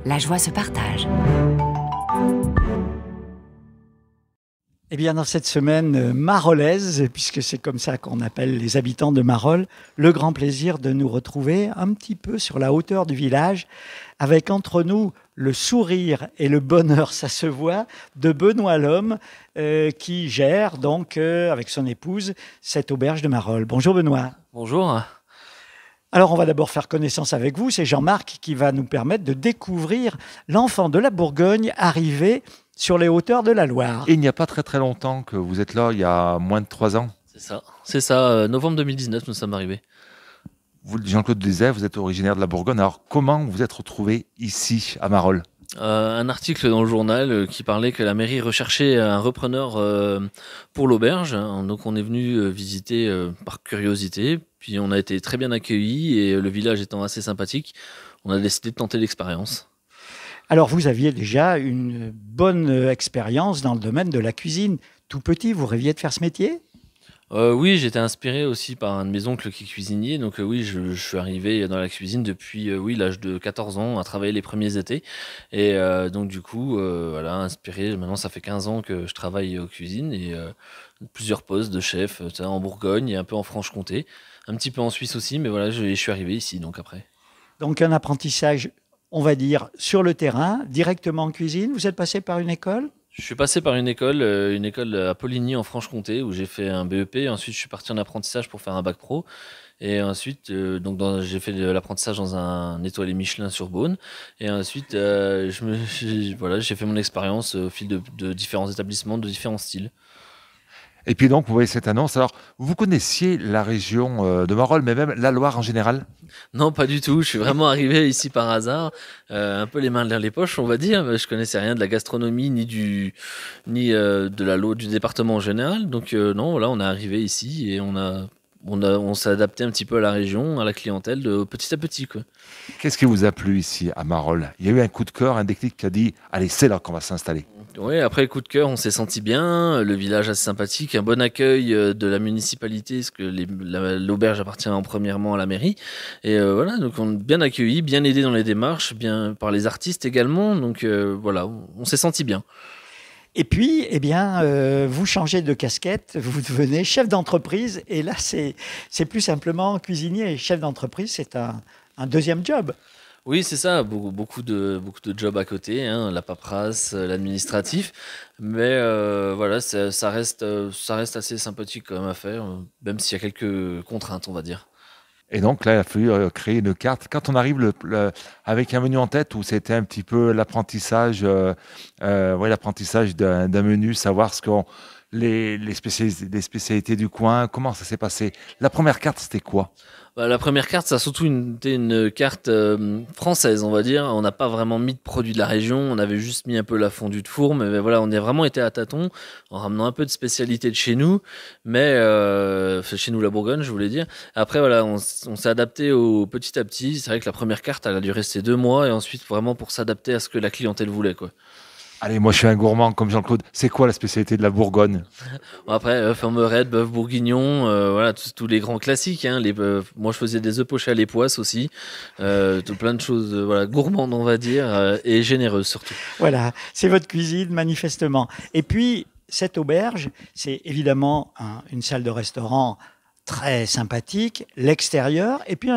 la joie se partage. Eh bien, dans cette semaine marolaise, puisque c'est comme ça qu'on appelle les habitants de Marolles, le grand plaisir de nous retrouver un petit peu sur la hauteur du village, avec entre nous le sourire et le bonheur, ça se voit, de Benoît Lhomme, qui gère donc, avec son épouse, cette auberge de Marolles. Bonjour Benoît. Bonjour. Alors, on va d'abord faire connaissance avec vous. C'est Jean-Marc qui va nous permettre de découvrir l'enfant de la Bourgogne arrivé sur les hauteurs de la Loire. Et il n'y a pas très longtemps que vous êtes là, il y a moins de 3 ans. C'est ça, novembre 2019, nous sommes arrivés. Vous, Jean-Claude disait, vous êtes originaire de la Bourgogne. Alors, comment vous êtes retrouvé ici, à Marolles ? Un article dans le journal qui parlait que la mairie recherchait un repreneur pour l'auberge. Donc on est venu visiter par curiosité, puis on a été très bien accueillis et le village étant assez sympathique, on a décidé de tenter l'expérience. Alors, vous aviez déjà une bonne expérience dans le domaine de la cuisine. Tout petit, vous rêviez de faire ce métier ? Oui, j'étais inspiré aussi par un de mes oncles qui est cuisinier. Donc oui, je suis arrivé dans la cuisine depuis l'âge de 14 ans, à travailler les premiers étés. Et donc du coup, voilà, inspiré. Maintenant, ça fait 15 ans que je travaille aux cuisines et plusieurs postes de chef en Bourgogne et un peu en Franche-Comté. Un petit peu en Suisse aussi, mais voilà, je suis arrivé ici donc après. Donc un apprentissage, on va dire, sur le terrain, directement en cuisine. Vous êtes passé par une école ? Je suis passé par une école à Poligny en Franche-Comté où j'ai fait un BEP. Ensuite, je suis parti en apprentissage pour faire un bac pro. Et ensuite, j'ai fait de l'apprentissage dans un étoilé Michelin sur Beaune. Et ensuite, j'ai fait mon expérience au fil de différents établissements, de différents styles. Et puis donc, vous voyez cette annonce. Alors, vous connaissiez la région de Marolles, mais même la Loire en général ? Non, pas du tout. Je suis vraiment arrivé ici par hasard, un peu les mains dans les poches, on va dire. Je connaissais rien de la gastronomie du département en général. Donc non, voilà, on est arrivé ici et on s'est adapté un petit peu à la région, à la clientèle, petit à petit, quoi. Qu'est-ce qui vous a plu ici à Marolles ? Il y a eu un coup de cœur, un déclic qui a dit « Allez, c'est là qu'on va s'installer ». Oui, après le coup de cœur, on s'est senti bien, le village assez sympathique, un bon accueil de la municipalité, parce que l'auberge appartient premièrement à la mairie. Et voilà, donc on est bien accueillis, bien aidés dans les démarches, bien par les artistes également. Donc voilà, on s'est senti bien. Et puis, eh bien, vous changez de casquette, vous devenez chef d'entreprise. Et là, c'est plus simplement cuisinier. Chef d'entreprise, c'est un deuxième job. Oui, c'est ça, beaucoup de jobs à côté, hein, la paperasse, l'administratif, mais voilà, ça reste assez sympathique quand même à faire, même s'il y a quelques contraintes, on va dire. Et donc là, il a fallu créer une carte. Quand on arrive avec un menu en tête où c'était un petit peu l'apprentissage d'un menu, savoir les spécialités du coin, comment ça s'est passé. La première carte, c'était quoi ? La première carte, ça a surtout été une carte française, on va dire. On n'a pas vraiment mis de produits de la région, on avait juste mis un peu la fondue de four, mais voilà, on a vraiment été à tâtons, en ramenant un peu de spécialité de chez nous, mais chez nous la Bourgogne, je voulais dire. Après, voilà, on s'est adapté petit à petit. C'est vrai que la première carte, elle a dû rester 2 mois, et ensuite vraiment pour s'adapter à ce que la clientèle voulait, quoi. Allez, moi je suis un gourmand comme Jean-Claude. C'est quoi la spécialité de la Bourgogne ? Après, formerette, bœuf bourguignon, voilà, tous les grands classiques. Hein, moi, je faisais des œufs pochés à l'époisse aussi. Plein de choses voilà, gourmandes, on va dire, et généreuses surtout. Voilà, c'est votre cuisine, manifestement. Et puis, cette auberge, c'est évidemment une salle de restaurant très sympathique, l'extérieur, et puis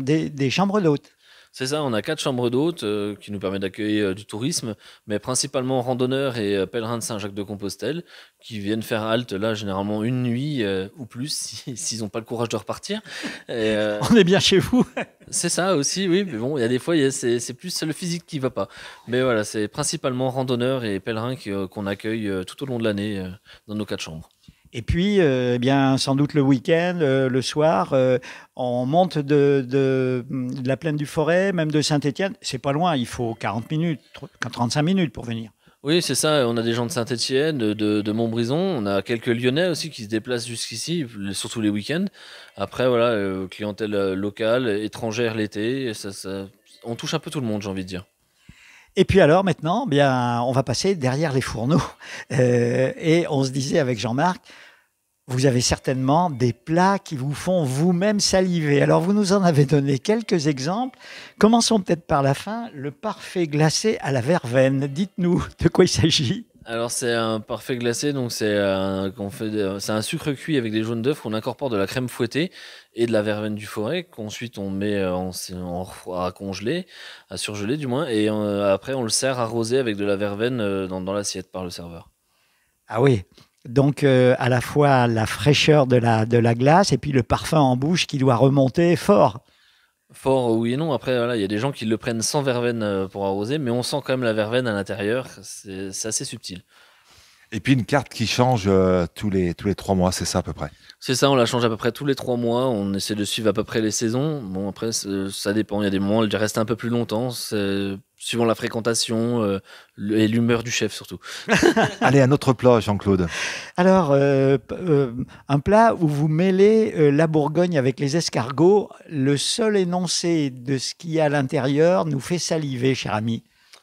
des chambres d'hôtes. C'est ça, on a 4 chambres d'hôtes qui nous permettent d'accueillir du tourisme, mais principalement randonneurs et pèlerins de Saint-Jacques-de-Compostelle qui viennent faire halte là généralement une nuit ou plus s'ils n'ont pas le courage de repartir. Et, on est bien chez vous. C'est ça aussi, oui, mais bon, il y a des fois, c'est plus le physique qui ne va pas. Mais voilà, c'est principalement randonneurs et pèlerins qu'on accueille tout au long de l'année dans nos 4 chambres. Et puis, eh bien, sans doute le week-end, le soir, on monte de la plaine du Forêt, même de Saint-Étienne. C'est pas loin, il faut 40 minutes, 35 minutes pour venir. Oui, c'est ça. On a des gens de Saint-Étienne, de Montbrison. On a quelques Lyonnais aussi qui se déplacent jusqu'ici, surtout les week-ends. Après, voilà, clientèle locale, étrangère l'été. On touche un peu tout le monde, j'ai envie de dire. Et puis alors maintenant, bien, on va passer derrière les fourneaux. Et on se disait avec Jean-Marc, vous avez certainement des plats qui vous font vous-même saliver. Alors, vous nous en avez donné quelques exemples. Commençons peut-être par la fin. Le parfait glacé à la verveine. Dites-nous de quoi il s'agit. Alors c'est un parfait glacé, donc c'est un sucre cuit avec des jaunes d'œufs qu'on incorpore de la crème fouettée et de la verveine du forêt qu'ensuite on met à congeler, à surgeler du moins, et après on le sert arrosé avec de la verveine dans l'assiette par le serveur. Ah oui. Donc, à la fois la fraîcheur de la glace et puis le parfum en bouche qui doit remonter fort. Fort oui et non, après voilà, il y a des gens qui le prennent sans verveine pour arroser, mais on sent quand même la verveine à l'intérieur, c'est assez subtil. Et puis une carte qui change tous les 3 mois, c'est ça à peu près. C'est ça, on la change à peu près tous les 3 mois. On essaie de suivre à peu près les saisons. Bon, après, ça dépend. Il y a des moments où elle reste un peu plus longtemps, suivant la fréquentation et l'humeur du chef surtout. Allez, un autre plat, Jean-Claude. Alors, un plat où vous mêlez la Bourgogne avec les escargots. Le seul énoncé de ce qu'il y a à l'intérieur nous fait saliver, cher ami.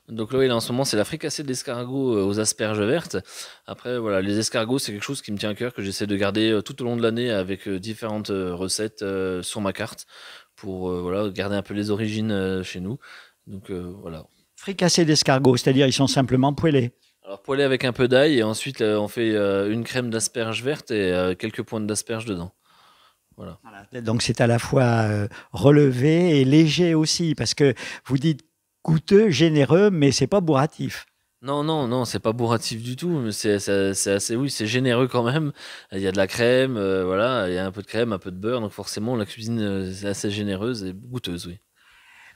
Donc là, en ce moment, c'est la fricassée d'escargots aux asperges vertes. Après, voilà, les escargots, c'est quelque chose qui me tient à cœur, que j'essaie de garder tout au long de l'année avec différentes recettes sur ma carte pour voilà, garder un peu les origines chez nous. Donc voilà. Fricassé d'escargots, c'est-à-dire ils sont simplement poêlés. Alors poêlé avec un peu d'ail et ensuite on fait une crème d'asperges vertes et quelques pointes d'asperges dedans. Voilà. Donc c'est à la fois relevé et léger aussi, parce que vous dites goûteux, généreux, mais c'est pas bourratif. Non, non, non, c'est pas bourratif du tout, mais c'est assez, oui, c'est généreux quand même. Il y a de la crème, voilà, il y a un peu de crème, un peu de beurre, donc forcément la cuisine c'est assez généreuse et goûteuse, oui.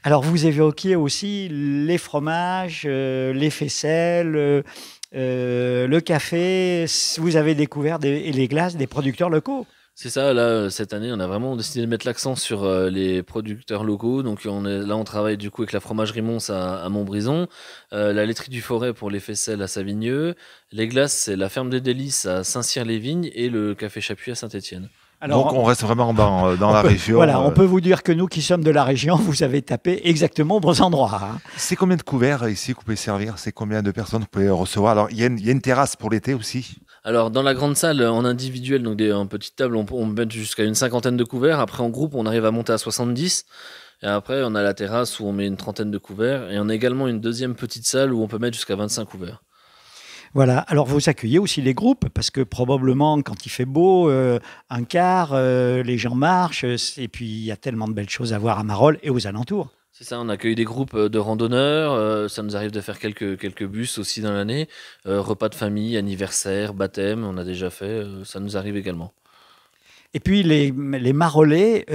Alors vous évoquiez aussi les fromages, les faisselles, le café. Vous avez découvert et les glaces des producteurs locaux. C'est ça, là, cette année, on a vraiment décidé de mettre l'accent sur les producteurs locaux. Donc, on travaille du coup avec la fromagerie Mons à Montbrison, la laiterie du Forêt pour les faisselles à Savigneux, les glaces, c'est la ferme des Délices à Saint-Cyr-les-Vignes et le café Chapuis à Saint-Étienne. Alors, Donc on reste vraiment dans la région. Voilà, on peut vous dire que nous qui sommes de la région, vous avez tapé exactement aux bons endroits. Hein. C'est combien de couverts ici que vous pouvez servir? C'est combien de personnes vous pouvez recevoir? Alors, il y a une terrasse pour l'été aussi. Alors, dans la grande salle, en individuel, donc en petite table, on peut mettre jusqu'à une cinquantaine de couverts. Après, en groupe, on arrive à monter à 70. Et après, on a la terrasse où on met une trentaine de couverts. Et on a également une deuxième petite salle où on peut mettre jusqu'à 25 couverts. Voilà, alors vous accueillez aussi les groupes, parce que probablement quand il fait beau, un quart, les gens marchent, et puis il y a tellement de belles choses à voir à Marolles et aux alentours. C'est ça, on accueille des groupes de randonneurs, ça nous arrive de faire quelques bus aussi dans l'année, repas de famille, anniversaire, baptême, on a déjà fait, ça nous arrive également. Et puis les Marolais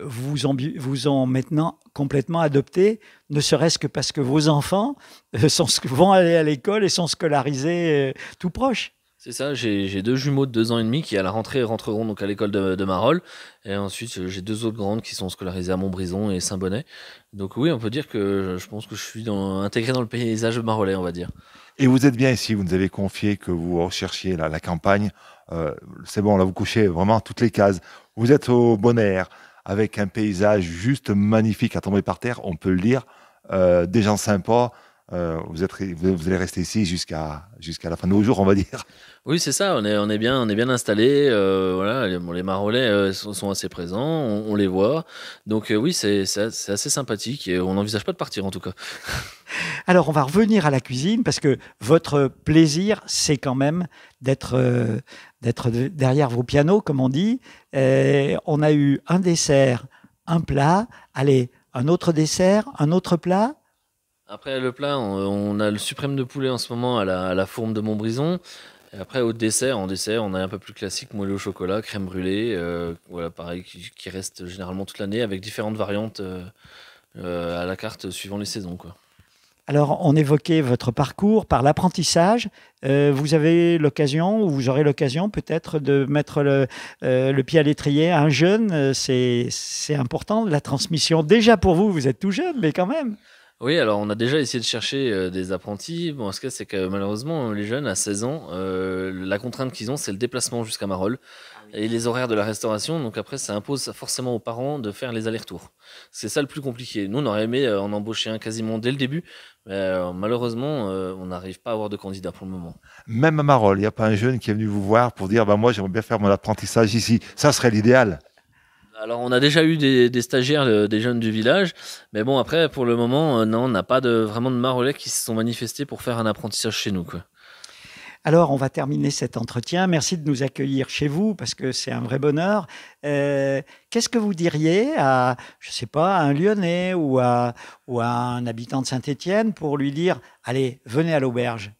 vous ont maintenant complètement adopté, ne serait-ce que parce que vos enfants vont aller à l'école et sont scolarisés tout proches. C'est ça, j'ai deux jumeaux de 2 ans et demi qui à la rentrée rentreront donc à l'école de Marolles. Et ensuite j'ai deux autres grandes qui sont scolarisées à Montbrison et Saint-Bonnet. Donc oui, on peut dire que je pense que je suis intégré dans le paysage marolais, on va dire. Et vous êtes bien ici, vous nous avez confié que vous recherchiez la campagne. C'est bon, là vous couchez vraiment toutes les cases. Vous êtes au bon air, avec un paysage juste magnifique à tomber par terre, on peut le dire. Des gens sympas. Vous allez rester ici jusqu'à la fin de vos jours, on va dire. Oui, c'est ça, on est bien installés. Voilà, les Marolais sont assez présents, on les voit. Donc oui, c'est assez sympathique et on n'envisage pas de partir en tout cas. Alors, on va revenir à la cuisine parce que votre plaisir, c'est quand même d'être derrière vos pianos, comme on dit. On a eu un dessert, un plat. Allez, un autre dessert, un autre plat. Après le plat, on a le suprême de poulet en ce moment à la fourme de Montbrison. Et après, en dessert, on a un peu plus classique, moelleux au chocolat, crème brûlée. Voilà, pareil, qui reste généralement toute l'année avec différentes variantes à la carte suivant les saisons, quoi. Alors, on évoquait votre parcours par l'apprentissage. Vous avez l'occasion, ou vous aurez l'occasion peut-être de mettre le pied à l'étrier à un jeune. C'est important, la transmission. Déjà pour vous, vous êtes tout jeune, mais quand même. Oui, alors on a déjà essayé de chercher des apprentis. Bon, ce cas, c'est que malheureusement, les jeunes à 16 ans, la contrainte qu'ils ont, c'est le déplacement jusqu'à Marolles. et les horaires de la restauration. Donc après, ça impose forcément aux parents de faire les allers-retours. C'est ça le plus compliqué. Nous, on aurait aimé en embaucher un quasiment dès le début, mais malheureusement, on n'arrive pas à avoir de candidats pour le moment. Même à Marolles, il n'y a pas un jeune qui est venu vous voir pour dire moi, j'aimerais bien faire mon apprentissage ici. Ça serait l'idéal. Alors, on a déjà eu des stagiaires, des jeunes du village, mais bon, après, pour le moment, non, on n'a pas vraiment de Marolais qui se sont manifestés pour faire un apprentissage chez nous, quoi. Alors, on va terminer cet entretien. Merci de nous accueillir chez vous parce que c'est un vrai bonheur. Qu'est-ce que vous diriez à, je sais pas, à un Lyonnais ou à un habitant de Saint-Étienne pour lui dire, allez, venez à l'auberge?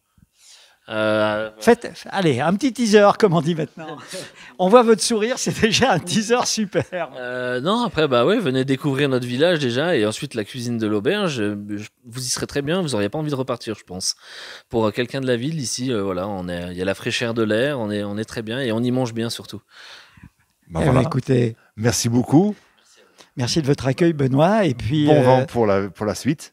Allez, un petit teaser, comme on dit maintenant. On voit votre sourire, c'est déjà un teaser super. Non, après, bah ouais, venez découvrir notre village déjà, et ensuite la cuisine de l'auberge. Vous y serez très bien, vous n'auriez pas envie de repartir, je pense. Pour quelqu'un de la ville, ici, voilà, il y a la fraîcheur de l'air, on est très bien, et on y mange bien surtout. Voilà. Écoutez, merci beaucoup. Merci de votre accueil, Benoît. Et puis, bon vent pour la suite.